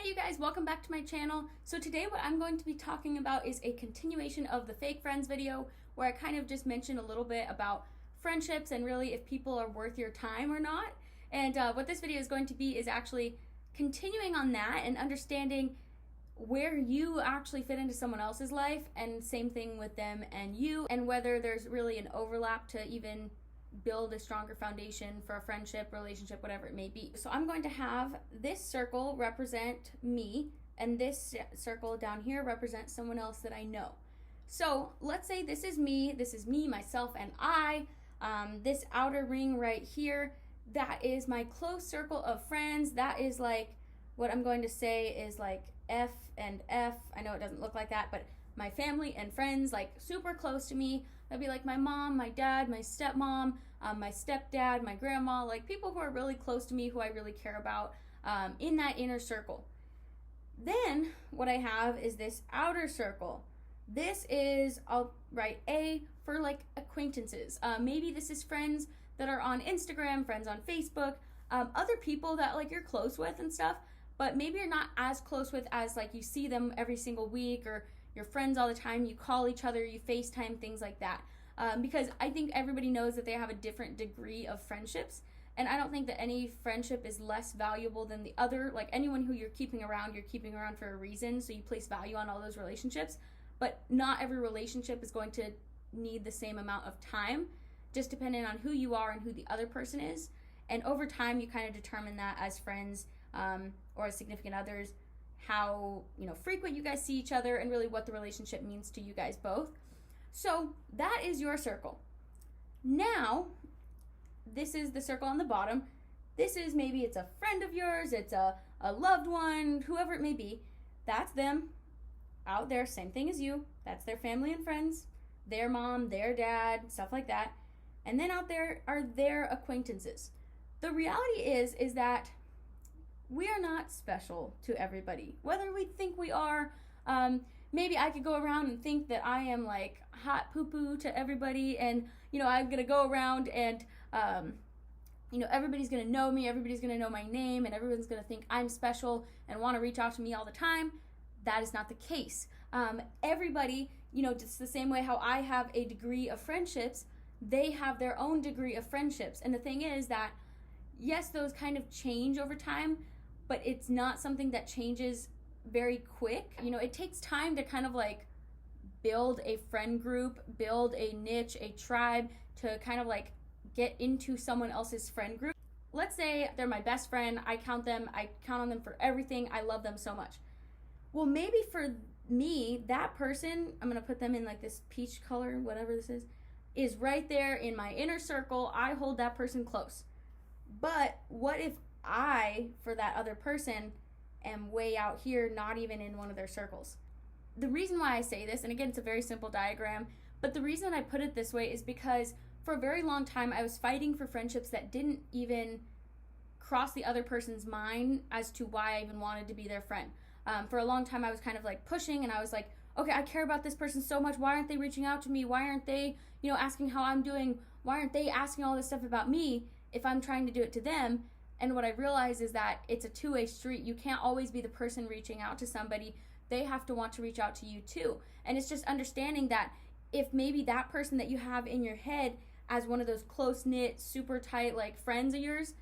you guys, welcome back to my channel. So today what I'm going to be talking about is a continuation of the fake friends video where I kind of just mentioned a little bit about friendships and really if people are worth your time or not. And what this video is going to be is actually continuing on that and understanding where you actually fit into someone else's life, and same thing with them and you, and whether there's really an overlap to even build a stronger foundation for a friendship, relationship, whatever it may be. So I'm going to have this circle represent me, and this circle down here represents someone else that I know. So let's say this is me, myself, and I. This outer ring right here, that is my close circle of friends. That is like, what I'm going to say is like F and F. I know it doesn't look like that, but my family and friends, like super close to me. That'd be like my mom, my dad, my stepmom, my stepdad, my grandma, like people who are really close to me, who I really care about, in that inner circle. Then what I have is this outer circle. This is, I'll write A for like acquaintances. Maybe this is friends that are on Instagram, friends on Facebook, other people that like you're close with and stuff, but maybe you're not as close with as like you see them every single week, or you're friends all the time, you call each other, you FaceTime, things like that. Because I think everybody knows that they have a different degree of friendships, and I don't think that any friendship is less valuable than the other. Like anyone who you're keeping around for a reason, so you place value on all those relationships, but not every relationship is going to need the same amount of time, just depending on who you are and who the other person is. And over time, you kind of determine that as friends or as significant others, how frequent you guys see each other, and really what the relationship means to you guys both. So that is your circle. Now, this is the circle on the bottom. This is, maybe it's a friend of yours, it's a loved one, whoever it may be. That's them out there, same thing as you. That's their family and friends, their mom, their dad, stuff like that. And then out there are their acquaintances. The reality is that we are not special to everybody, whether we think we are. Maybe I could go around and think that I am like hot poo-poo to everybody, and I'm gonna go around and everybody's gonna know me, everybody's gonna know my name, and everyone's gonna think I'm special and want to reach out to me all the time. That is not the case. Everybody, just the same way how I have a degree of friendships, they have their own degree of friendships. And the thing is that, yes, those kind of change over time, but it's not something that changes very quick. It takes time to kind of like build a friend group, build a niche, a tribe, to kind of like get into someone else's friend group. Let's say they're my best friend. I count on them for everything. I love them so much. Well, maybe for me, that person, I'm going to put them in like this peach color, whatever this is right there in my inner circle. I hold that person close. But what if I, for that other person, am way out here, not even in one of their circles? The reason why I say this, and again, it's a very simple diagram, but the reason I put it this way is because for a very long time, I was fighting for friendships that didn't even cross the other person's mind as to why I even wanted to be their friend. For a long time, I was kind of like pushing, and I was like, okay, I care about this person so much. Why aren't they reaching out to me? Why aren't they, asking how I'm doing? Why aren't they asking all this stuff about me if I'm trying to do it to them? And what I realized is that it's a two-way street. You can't always be the person reaching out to somebody. They have to want to reach out to you too. And it's just understanding that if maybe that person that you have in your head as one of those close-knit, super tight, like friends of yours,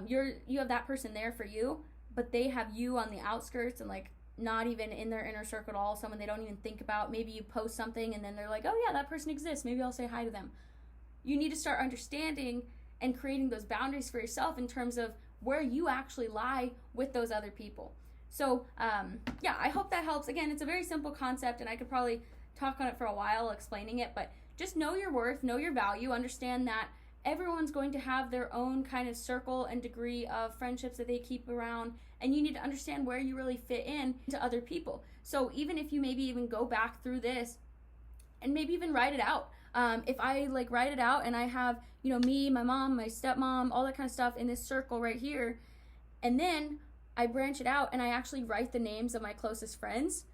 you have that person there for you, but they have you on the outskirts and like not even in their inner circle at all, someone they don't even think about. Maybe you post something and then they're like, oh yeah, that person exists. Maybe I'll say hi to them. You need to start understanding and creating those boundaries for yourself in terms of where you actually lie with those other people. So yeah, I hope that helps. Again, it's a very simple concept, and I could probably talk on it for a while explaining it, but just know your worth, know your value, understand that everyone's going to have their own kind of circle and degree of friendships that they keep around, and you need to understand where you really fit in to other people. So even if you maybe even go back through this and maybe even write it out. If I like write it out and I have, me, my mom, my stepmom, all that kind of stuff in this circle right here, and then I branch it out and I actually write the names of my closest friends,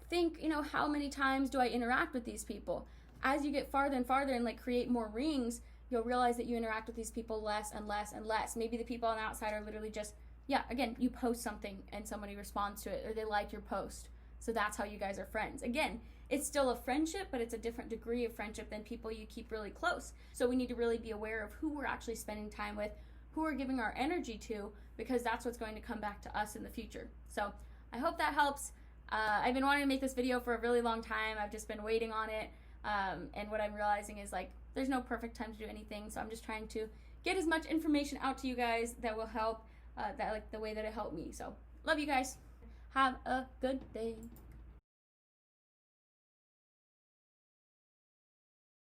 think, how many times do I interact with these people? As you get farther and farther and like create more rings, you'll realize that you interact with these people less and less and less. Maybe the people on the outside are literally just yeah, again, you post something and somebody responds to it or they like your post. So that's how you guys are friends. Again, it's still a friendship, but it's a different degree of friendship than people you keep really close. So we need to really be aware of who we're actually spending time with, who we're giving our energy to, because that's what's going to come back to us in the future. So I hope that helps. I've been wanting to make this video for a really long time. I've just been waiting on it. And what I'm realizing is like, there's no perfect time to do anything. So I'm just trying to get as much information out to you guys that will help, that like the way that it helped me. So love you guys. Have a good day.